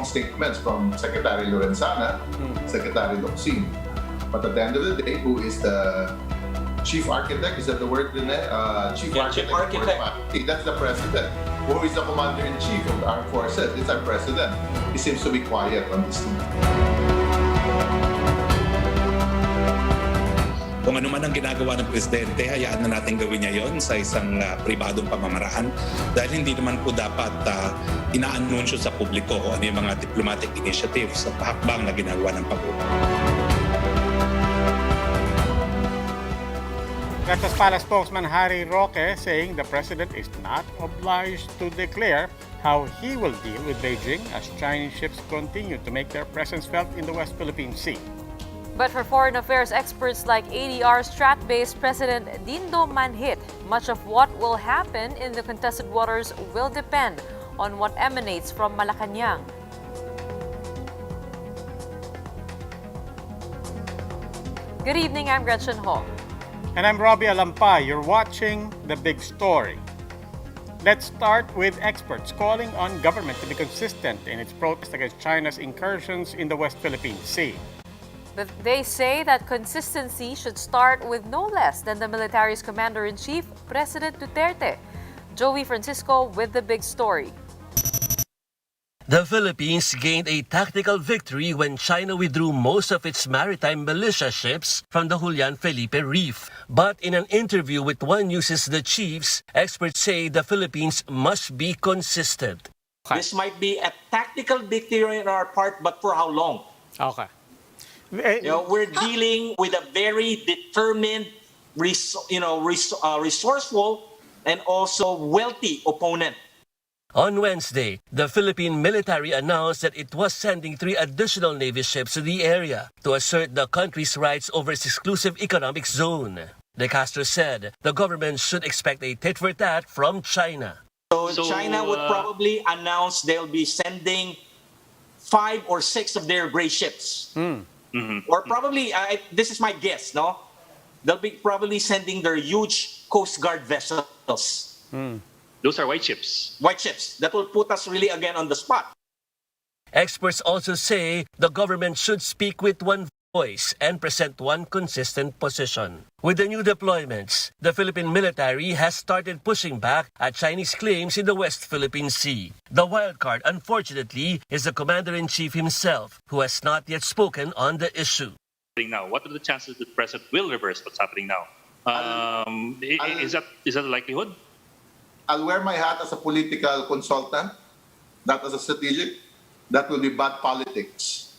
strong statements from Secretary Lorenzana, Secretary Locsin. But at the end of the day, who is the chief architect? Is that the word, Rene? Chief architect. That's the president. Who is the commander-in-chief of the armed forces? It's our president. He seems to be quiet on this thing. Kung ano man ang ginagawa ng presidente, hayaan na natin gawin niya yon sa isang pribadong pamamaraan dahil hindi naman po dapat inaanunsyo sa publiko o ano yung mga diplomatic initiatives at hakbang na ginagawa ng Pangulo. That's as Palace spokesman Harry Roque saying the president is not obliged to declare how he will deal with Beijing as Chinese ships continue to make their presence felt in the West Philippine Sea. But for foreign affairs experts like ADR Strat-based President Dindo Manhit, much of what will happen in the contested waters will depend on what emanates from Malacanang. Good evening, I'm Gretchen Ho. And I'm Robbie Alampay. You're watching The Big Story. Let's start with experts calling on government to be consistent in its protest against China's incursions in the West Philippine Sea. But they say that consistency should start with no less than the military's commander-in-chief, President Duterte. Joey Francisco with The Big Story. The Philippines gained a tactical victory when China withdrew most of its maritime militia ships from the Julian Felipe Reef. But in an interview with One News's The Chiefs, experts say the Philippines must be consistent. This might be a tactical victory on our part, but for how long? Okay. We're dealing with a very determined, resourceful, and also wealthy opponent. On Wednesday, the Philippine military announced that it was sending 3 additional Navy ships to the area to assert the country's rights over its exclusive economic zone. De Castro said the government should expect a tit-for-tat from China. So China would probably announce they'll be sending 5 or 6 of their gray ships. Or probably, this is my guess, no? They'll be probably sending their huge Coast Guard vessels. Those are white ships. White ships. That will put us really again on the spot. Experts also say the government should speak with one voice and present one consistent position. With the new deployments, the Philippine military has started pushing back at Chinese claims in the West Philippine Sea. The wild card, unfortunately, is the commander-in-chief himself, who has not yet spoken on the issue. Now, what are the chances that the president will reverse what's happening now? Is that a likelihood? I'll wear my hat as a political consultant, not as a strategic. That will be bad politics.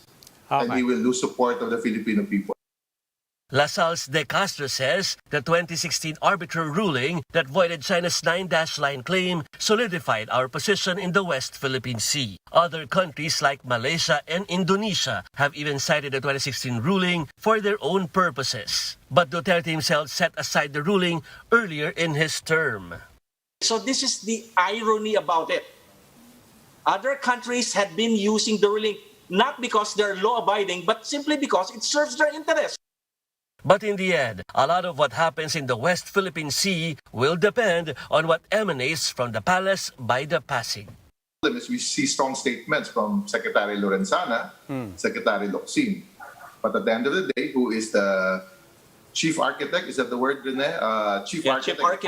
And he will lose support of the Filipino people. LaSalle's De Castro says the 2016 arbitral ruling that voided China's 9-line claim solidified our position in the West Philippine Sea. Other countries like Malaysia and Indonesia have even cited the 2016 ruling for their own purposes. But Duterte himself set aside the ruling earlier in his term. So this is the irony about it. Other countries had been using the ruling not because they're law-abiding, but simply because it serves their interests. But in the end, a lot of what happens in the West Philippine Sea will depend on what emanates from the palace by the Pasig. We see strong statements from Secretary Lorenzana, Secretary Locsin. But at the end of the day, who is the chief architect? Is that the word, Rene? Chief architect.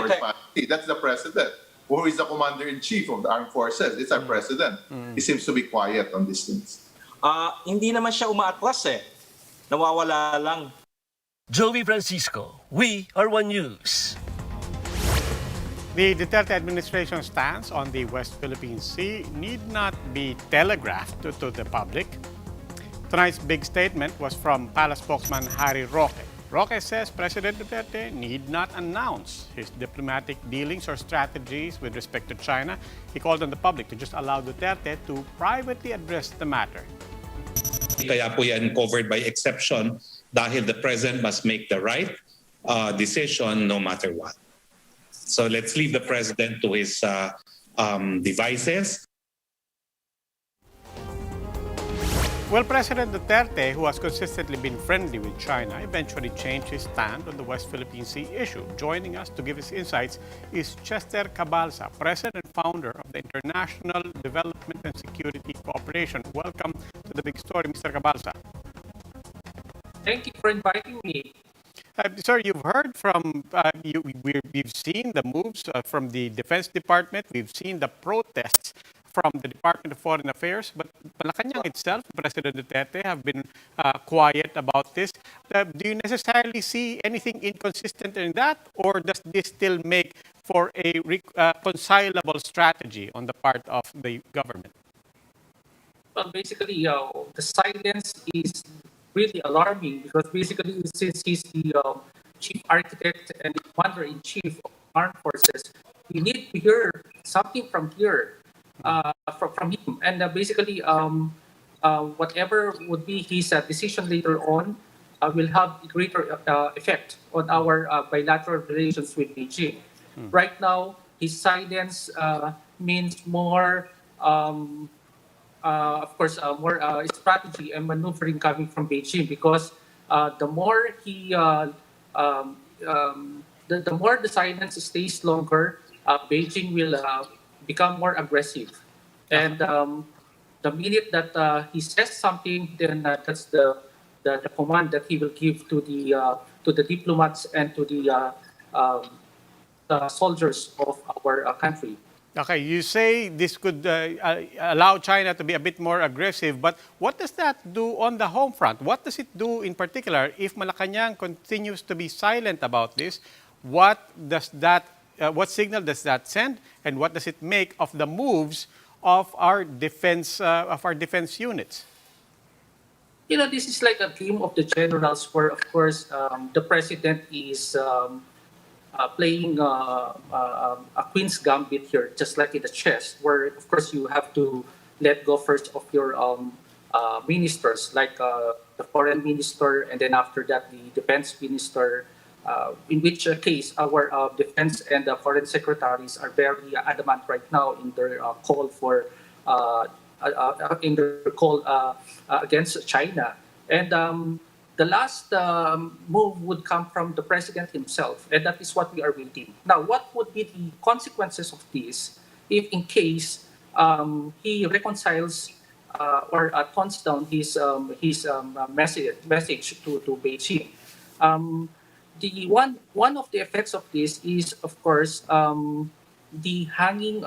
That's the president. Who is the commander-in-chief of the armed forces? It's our president. He seems to be quiet on these things. Hindi naman siya umaatras eh. Nawawala lang. Joey Francisco, we are One News. The Duterte administration stance on the West Philippine Sea need not be telegraphed to the public. Tonight's big statement was from Palace spokesman Harry Roque. Roque says President Duterte need not announce his diplomatic dealings or strategies with respect to China. He called on the public to just allow Duterte to privately address the matter. Kaya po yan covered by exception dahil the president must make the right decision no matter what. So let's leave the president to his devices. Well, President Duterte, who has consistently been friendly with China, eventually changed his stand on the West Philippine Sea issue. Joining us to give his insights is Chester Cabalsa, President and founder of the International Development and Security Cooperation. Welcome to The Big Story, Mr. Cabalsa. Thank you for inviting me. Sir, you've heard from, we've seen the moves from the Defense Department, we've seen the protests from the Department of Foreign Affairs, but Malacanang itself, President Duterte, have been quiet about this. Do you necessarily see anything inconsistent in that, or does this still make for a reconcilable strategy on the part of the government? Well, basically, the silence is really alarming because basically, since he's the chief architect and the commander-in-chief of armed forces, we need to hear something from here, from him. And basically, whatever would be his decision later on will have a greater effect on our bilateral relations with Beijing. Right now, his silence means more, of course, more strategy and maneuvering coming from Beijing because the more the more the silence stays longer, Beijing will become more aggressive. And the minute that he says something, then that's the command that he will give to the diplomats and to the soldiers of our country. Okay, you say this could allow China to be a bit more aggressive, but what does that do on the home front? What does it do in particular if Malacanang continues to be silent about this? What signal does that send, and what does it make of the moves of our defense units? You know, this is like a game of the generals, where of course the president is playing a queen's gambit here, just like in the chess, where of course you have to let go first of your ministers, like the foreign minister, and then after that the defense minister. In which case our defense and foreign secretaries are very adamant right now in their call for against China. And the last move would come from the president himself, and that is what we are waiting. Now, what would be the consequences of this if, in case, he reconciles or tones down his message to Beijing? One of the effects of this is, of course, the hanging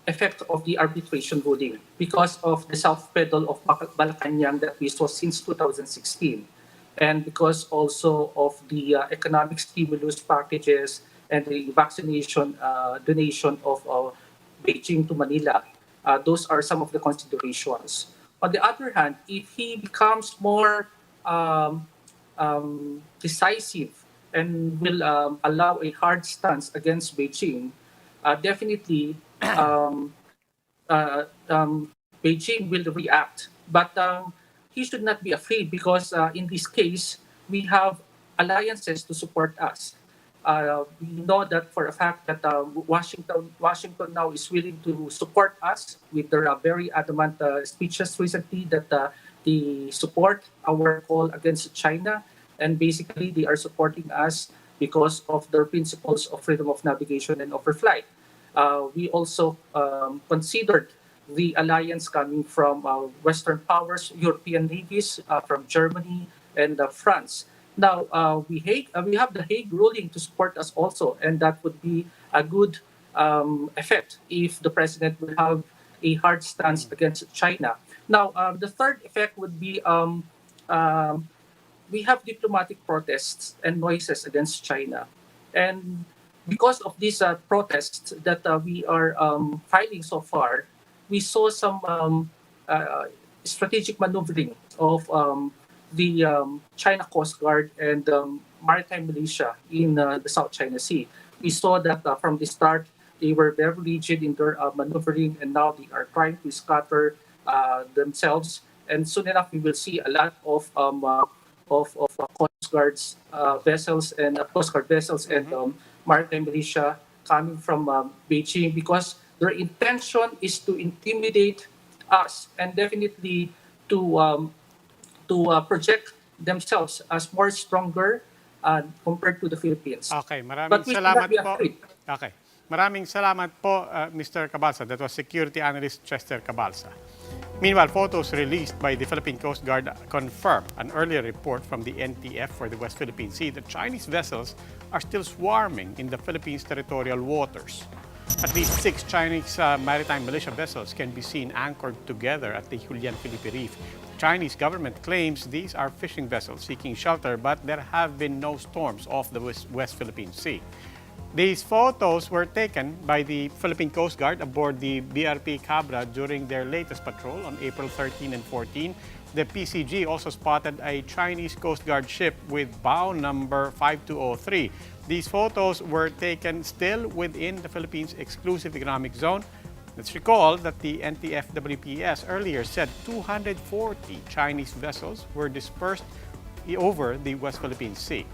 effect of the arbitration ruling because of the self-pedal of Malacanang that we saw since 2016, and because also of the economic stimulus packages and the vaccination donation of Beijing to Manila. Those are some of the considerations. On the other hand, if he becomes more decisive and will allow a hard stance against Beijing, definitely Beijing will react. But he should not be afraid because in this case, we have alliances to support us. We know that for a fact that Washington now is willing to support us with their very adamant speeches recently that they support our call against China, and basically they are supporting us because of their principles of freedom of navigation and overflight. We also considered the alliance coming from Western powers, European navies, from Germany and France. Now, we have the Hague ruling to support us also, and that would be a good effect if the president will have a hard stance against China. Now, the third effect would be we have diplomatic protests and noises against China. And because of these protests that we are filing so far, we saw some strategic maneuvering of the China Coast Guard and maritime militia in the South China Sea. We saw that from the start, they were very rigid in their maneuvering, and now they are trying to scatter themselves. And soon enough, we will see a lot of Coast Guards vessels and Coast Guard vessels and maritime militia coming from Beijing, because their intention is to intimidate us and definitely to project themselves as more stronger compared to the Philippines. Okay, maraming But we should salamat not be po. afraid. Okay. Maraming salamat po, Mr. Cabalsa. That was security analyst Chester Cabalsa. Meanwhile, photos released by the Philippine Coast Guard confirm an earlier report from the NTF for the West Philippine Sea that Chinese vessels are still swarming in the Philippines' territorial waters. At least 6 Chinese maritime militia vessels can be seen anchored together at the Julian Felipe Reef. The Chinese government claims these are fishing vessels seeking shelter, but there have been no storms off the West Philippine Sea. These photos were taken by the Philippine Coast Guard aboard the BRP Cabra during their latest patrol on April 13 and 14. The PCG also spotted a Chinese Coast Guard ship with bow number 5203. These photos were taken still within the Philippines' exclusive economic zone. Let's recall that the NTF-WPS earlier said 240 Chinese vessels were dispersed over the West Philippine Sea.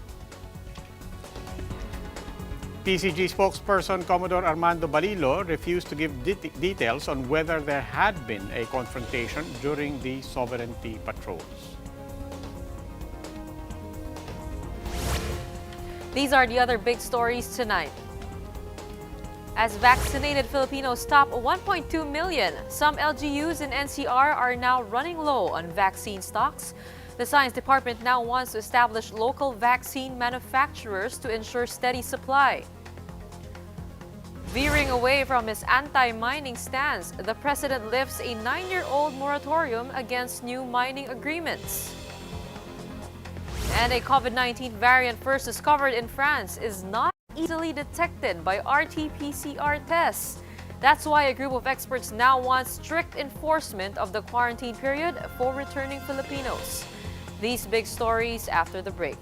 PCG spokesperson Commodore Armando Balilo refused to give details on whether there had been a confrontation during the sovereignty patrols. These are the other big stories tonight. As vaccinated Filipinos top 1.2 million, some LGUs in NCR are now running low on vaccine stocks. The Science Department now wants to establish local vaccine manufacturers to ensure steady supply. Veering away from his anti-mining stance, the president lifts a 9-year-old moratorium against new mining agreements. And a COVID-19 variant first discovered in France is not easily detected by RT-PCR tests. That's why a group of experts now wants strict enforcement of the quarantine period for returning Filipinos. These big stories after the break.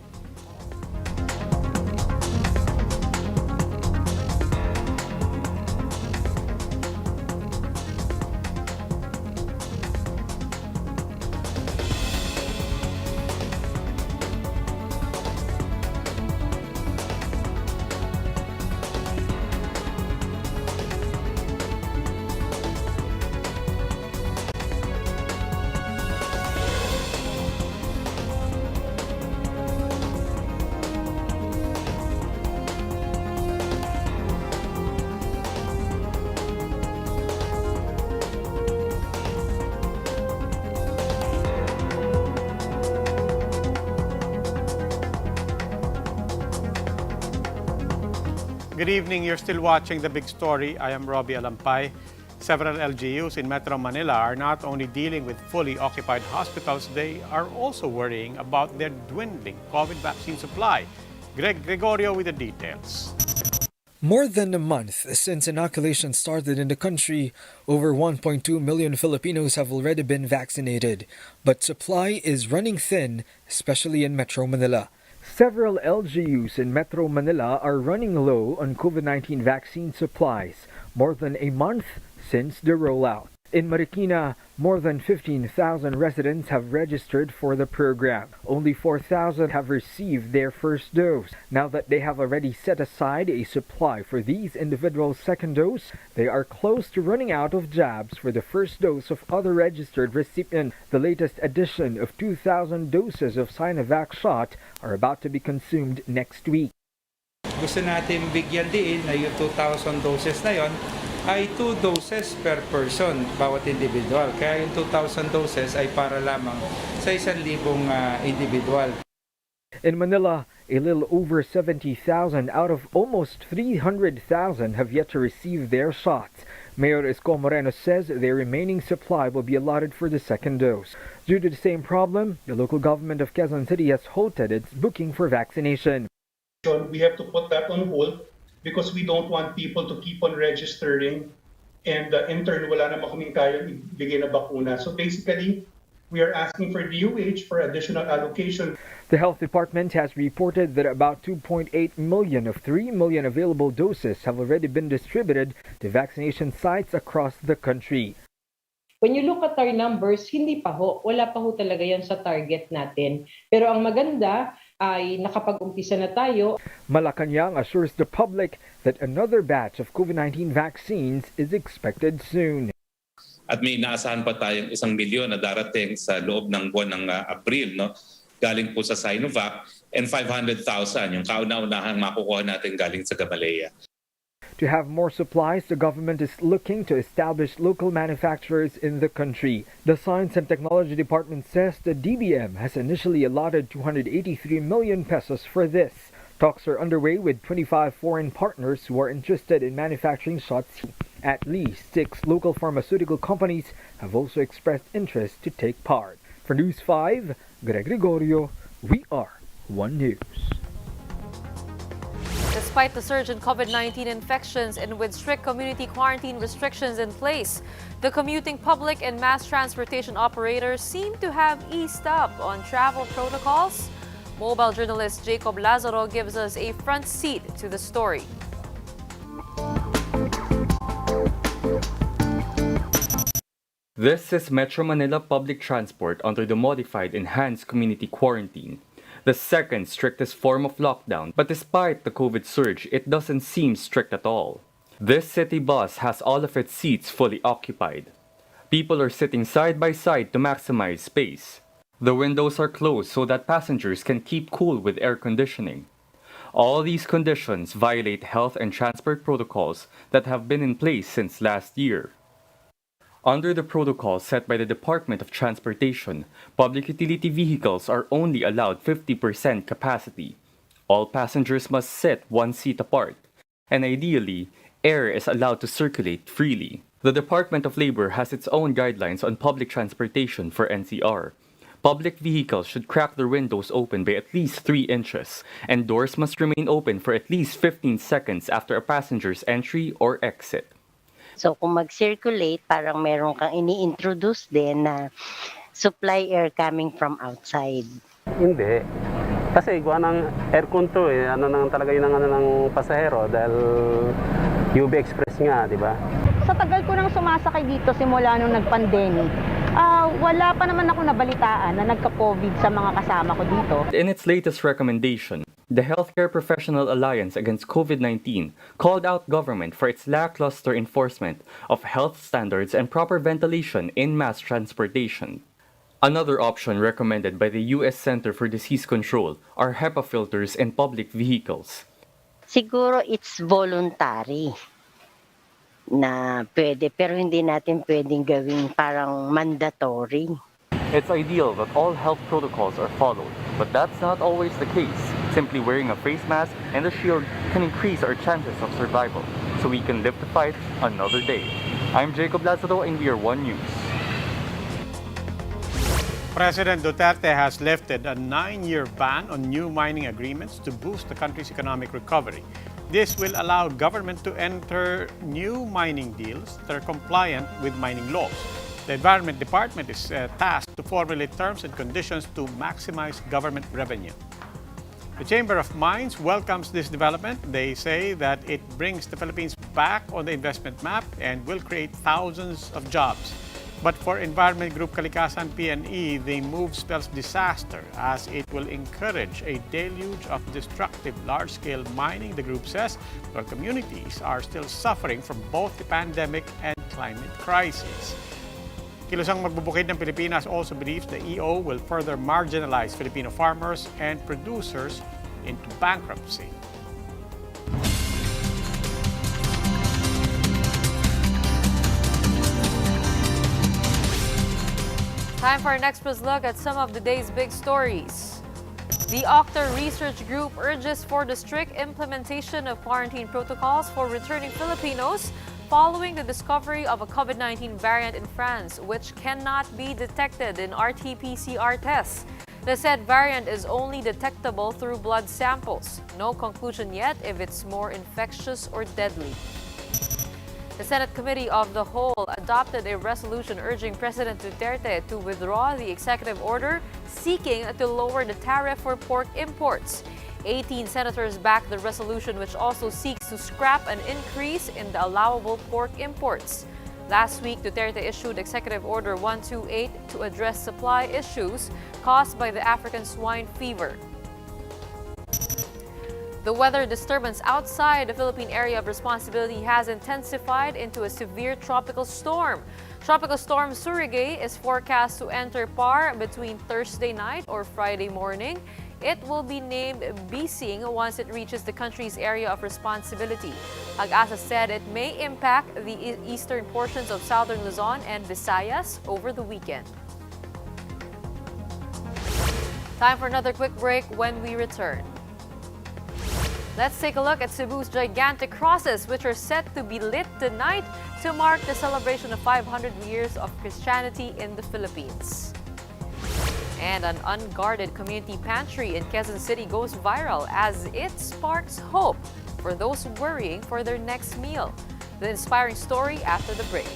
Good evening. You're still watching The Big Story. I am Robbie Alampay. Several LGUs in Metro Manila are not only dealing with fully occupied hospitals, they are also worrying about their dwindling COVID vaccine supply. Greg Gregorio with the details. More than a month since inoculation started in the country, over 1.2 million Filipinos have already been vaccinated. But supply is running thin, especially in Metro Manila. Several LGUs in Metro Manila are running low on COVID-19 vaccine supplies, more than a month since the rollout. In Marikina, more than 15,000 residents have registered for the program. Only 4,000 have received their first dose. Now that they have already set aside a supply for these individuals' second dose, they are close to running out of jabs for the first dose of other registered recipients. The latest addition of 2,000 doses of Sinovac shot are about to be consumed next week. Gusto natin bigyan din na yung 2,000 doses na yon ay 2 doses per person bawat individual. Kaya yung 2,000 doses ay para lamang sa 1,000 individual. In Manila, a little over 70,000 out of almost 300,000 have yet to receive their shots. Mayor Isko Moreno says their remaining supply will be allotted for the second dose. Due to the same problem, the local government of Quezon City has halted its booking for vaccination. We have to put that on hold because we don't want people to keep on registering and in turn wala naman kaming kayang ibigay na bakuna. So basically, we are asking for DOH for additional allocation. The health department has reported that about 2.8 million of 3 million available doses have already been distributed to vaccination sites across the country. When you look at our numbers, hindi pa ho, wala pa ho talaga yan sa target natin. Pero ang maganda ay nakapag-umpisa na tayo. Malacanang assures the public that another batch of COVID-19 vaccines is expected soon. At may inaasahan pa tayong 1 milyon na darating sa loob ng buwan ng Abril, no? Galing po sa Sinovac, and 500,000 yung kauna-unahang makukuha natin galing sa Gamaleya. To have more supplies, the government is looking to establish local manufacturers in the country. The Science and Technology Department says the DBM has initially allotted 283 million pesos for this. Talks are underway with 25 foreign partners who are interested in manufacturing shots. At least 6 local pharmaceutical companies have also expressed interest to take part. For News 5, Greg Gregorio, we are One News. Despite the surge in COVID-19 infections and with strict community quarantine restrictions in place, the commuting public and mass transportation operators seem to have eased up on travel protocols. Mobile journalist Jacob Lazaro gives us a front seat to the story. This is Metro Manila Public Transport under the modified enhanced community quarantine, the second strictest form of lockdown, but despite the COVID surge, it doesn't seem strict at all. This city bus has all of its seats fully occupied. People are sitting side by side to maximize space. The windows are closed so that passengers can keep cool with air conditioning. All these conditions violate health and transport protocols that have been in place since last year. Under the protocol set by the Department of Transportation, public utility vehicles are only allowed 50% capacity. All passengers must sit 1 seat apart, and ideally, air is allowed to circulate freely. The Department of Labor has its own guidelines on public transportation for NCR. Public vehicles should crack their windows open by at least 3 inches, and doors must remain open for at least 15 seconds after a passenger's entry or exit. So kung mag-circulate, parang meron kang ini-introduce din na supply air coming from outside. Hindi. Kasi gawa ng aircon to eh. Ano nang talaga yun ng pasahero dahil UB Express nga, di ba? Sa tagal ko nang sumasakay dito simula nung nag-pandemic, wala pa naman ako nabalitaan na nagka-COVID sa mga kasama ko dito. In its latest recommendation, the Healthcare Professional Alliance Against COVID-19 called out government for its lackluster enforcement of health standards and proper ventilation in mass transportation. Another option recommended by the U.S. Center for Disease Control are HEPA filters in public vehicles. Siguro it's voluntary na pwede, pero hindi natin pwedeng gawing parang mandatory. It's ideal that all health protocols are followed, but that's not always the case. Simply wearing a face mask and a shield can increase our chances of survival, so we can live to fight another day. I'm Jacob Lazaro and we are One News. President Duterte has lifted a 9-year ban on new mining agreements to boost the country's economic recovery. This will allow government to enter new mining deals that are compliant with mining laws. The Environment Department is tasked to formulate terms and conditions to maximize government revenue. The Chamber of Mines welcomes this development. They say that it brings the Philippines back on the investment map and will create thousands of jobs. But for Environment Group Kalikasan PNE, the move spells disaster as it will encourage a deluge of destructive large-scale mining, the group says, while communities are still suffering from both the pandemic and climate crisis. Kilusang Magbubukid ng Pilipinas also believes the EO will further marginalize Filipino farmers and producers into bankruptcy. Time for our next first look at some of the day's big stories. The Octa Research Group urges for the strict implementation of quarantine protocols for returning Filipinos following the discovery of a COVID-19 variant in France, which cannot be detected in RT-PCR tests. The said variant is only detectable through blood samples. No conclusion yet if it's more infectious or deadly. The Senate Committee of the Whole adopted a resolution urging President Duterte to withdraw the executive order seeking to lower the tariff for pork imports. 18 senators backed the resolution, which also seeks to scrap an increase in the allowable pork imports. Last week, Duterte issued Executive Order 128 to address supply issues caused by the African swine fever. The weather disturbance outside the Philippine area of responsibility has intensified into a severe tropical storm. Tropical storm Surigay is forecast to enter PAR between Thursday night or Friday morning. It will be named Bising once it reaches the country's area of responsibility. Ag-asa said it may impact the eastern portions of southern Luzon and Visayas over the weekend. Time for another quick break. When we return, let's take a look at Cebu's gigantic crosses, which are set to be lit tonight to mark the celebration of 500 years of Christianity in the Philippines. And an unguarded community pantry in Quezon City goes viral as it sparks hope for those worrying for their next meal. The inspiring story after the break.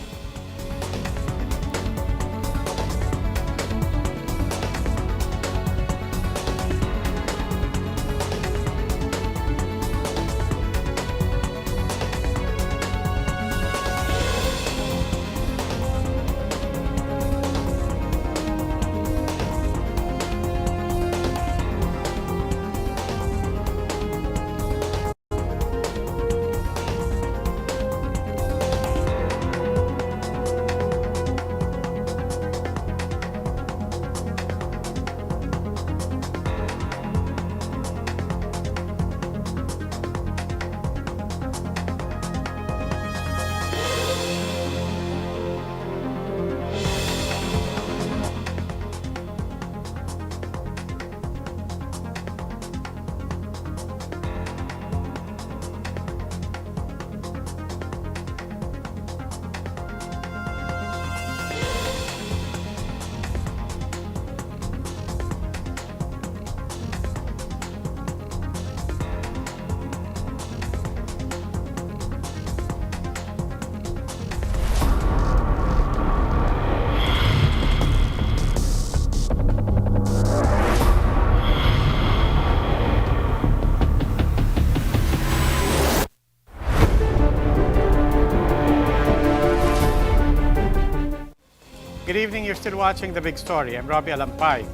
Good evening, you're still watching The Big Story. I'm Robbie Alampay.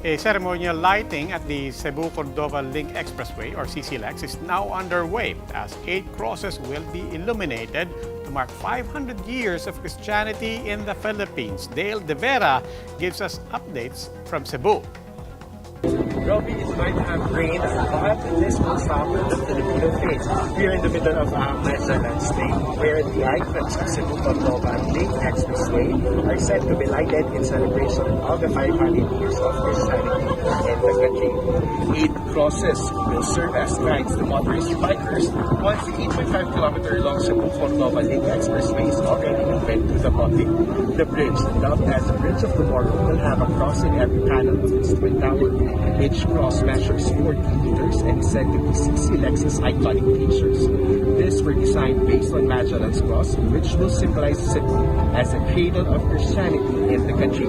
A ceremonial lighting at the Cebu-Cordova Link Expressway, or CCLEX, is now underway as 8 crosses will be illuminated to mark 500 years of Christianity in the Philippines. Dale De Vera gives us updates from Cebu. Robbie is going to have rain, but this will stop the Filipino face. We are in the middle of Mazalan State, where the icons of Cebu-Cordova Link Expressway are said to be lighted in celebration of the 500 years of Christianity in the country. 8 crosses will serve as guides to motorist bikers once the 8.5-kilometer long Cebu-Cordova Link Expressway is already open to the public. The bridge, dubbed as the Bridge of Tomorrow, will have a cross in every panel of its twin tower. Each cross measures 40 meters and is said to be CCLEX's iconic features. These were designed based on Magellan's Cross, which will symbolize Cebu as a cradle of Christianity in the country.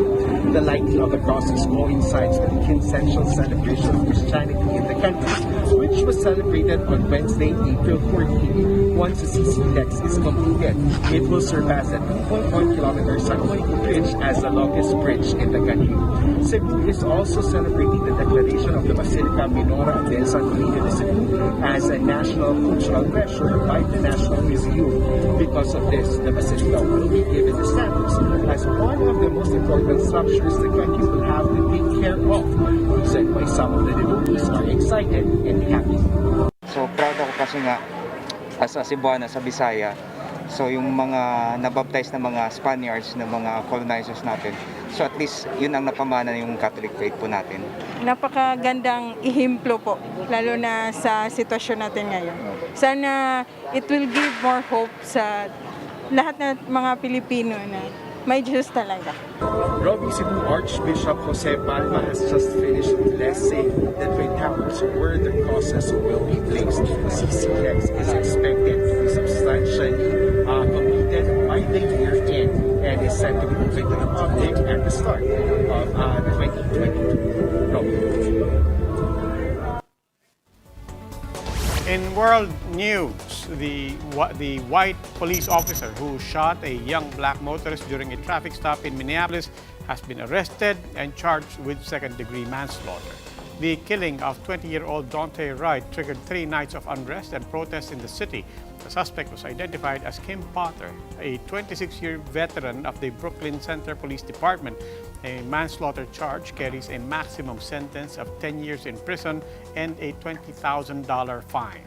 The lighting of the crosses coincides with the quintessential celebration of Christianity in the country, which was celebrated on Wednesday, April 14. Once the CCLEX is completed, it will surpass the 2.1-kilometer San Juanico Bridge as the longest bridge in the country. Cebu is also celebrating the declaration of the Basilica Minora del Santo Niño de Cebu as a national cultural treasure by the National Museum. Because of this, the Basilica will be given the status as one of the most important structures the country will have to take care of. Reason why some of the devotees are excited and happy. So proud ako kasi nga as a Cebuana sa Bisaya. So yung mga nabaptize na mga Spaniards, na mga colonizers natin. So at least yun ang napamana yung Catholic faith po natin. Napakagandang ihimplo po, lalo na sa sitwasyon natin ngayon. Sana it will give more hope sa lahat ng mga Pilipino na may Diyos talaga. Robbie, Cebu Archbishop Jose Palma has just finished blessing the twin towers where the crosses will be placed. CCLEX is expected to be substantially completed by the year end and is set to be open to the public at the start of 2022. Robbie. In world news, the white police officer who shot a young black motorist during a traffic stop in Minneapolis has been arrested and charged with second-degree manslaughter. The killing of 20-year-old Dante Wright triggered 3 nights of unrest and protests in the city. The suspect was identified as Kim Potter, a 26-year veteran of the Brooklyn Center Police Department. A manslaughter charge carries a maximum sentence of 10 years in prison and a $20,000 fine.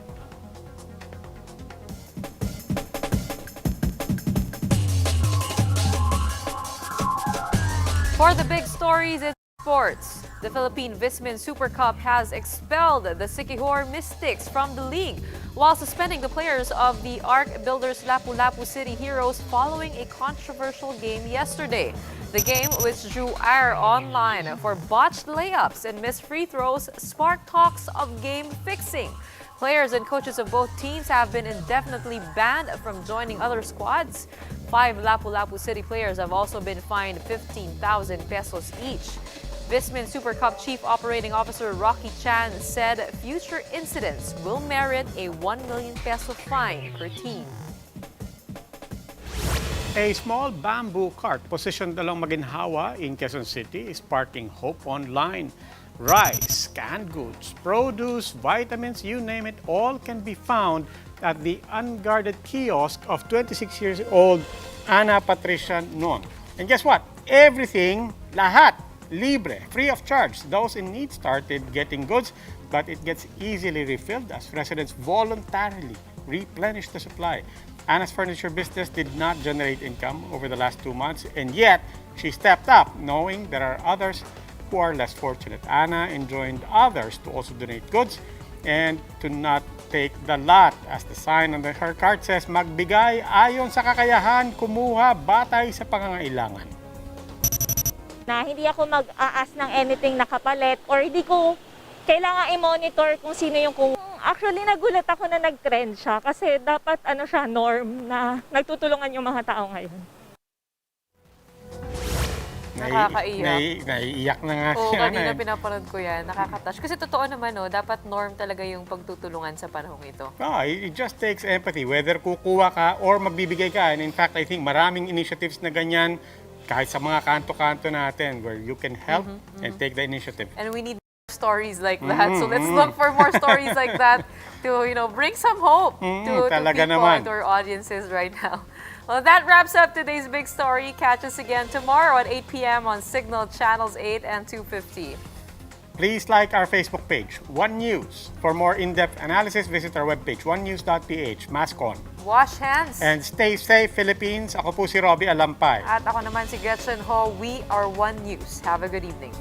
For the big stories in sports, the Philippine Vismin Super Cup has expelled the Siquijor Mystics from the league while suspending the players of the Arc Builders Lapu-Lapu City Heroes following a controversial game yesterday. The game, which drew ire online for botched layups and missed free throws, sparked talks of game fixing. Players and coaches of both teams have been indefinitely banned from joining other squads. 5 Lapu-Lapu City players have also been fined 15,000 pesos each. Vismin Super Cup Chief Operating Officer Rocky Chan said future incidents will merit a 1 million peso fine per team. A small bamboo cart positioned along Maginhawa in Quezon City is sparking hope online. Rice, canned goods, produce, vitamins, you name it, all can be found at the unguarded kiosk of 26-year-old Ana Patricia Non. And guess what? Everything, lahat, libre, free of charge. Those in need started getting goods, but it gets easily refilled as residents voluntarily replenish the supply. Ana's furniture business did not generate income over the last 2 months, and yet she stepped up, knowing there are others who are less fortunate. Ana enjoined others to also donate goods and to not take the lot. As the sign on her cart says, magbigay ayon sa kakayahan, kumuha batay sa pangangailangan. Na hindi ako mag-aas ng anything na kapalit or hindi ko kailangan i-monitor kung sino yung kung. Actually, nagulat ako na nag-trend siya kasi dapat siya norm na nagtutulungan yung mga tao ngayon. Nakakaiyak. Naiiyak na nga Oo, siya. kanina pinapanood ko yan. Nakaka-touch. Kasi totoo naman, dapat norm talaga yung pagtutulungan sa panahong ito. It just takes empathy. Whether kukuha ka or magbibigay ka. And in fact, I think maraming initiatives na ganyan kahit sa mga kanto-kanto natin where you can help and take the initiative. And we need stories like that. So let's look for more stories like that to, bring some hope to people and to our audiences right now. Well, that wraps up today's big story. Catch us again tomorrow at 8 p.m. on Signal Channels 8 and 250. Please like our Facebook page, One News. For more in-depth analysis, visit our webpage, onenews.ph. Mask on. Wash hands. And stay safe, Philippines. Ako po si Robbie Alampay. At ako naman si Gretchen Ho. We are One News. Have a good evening.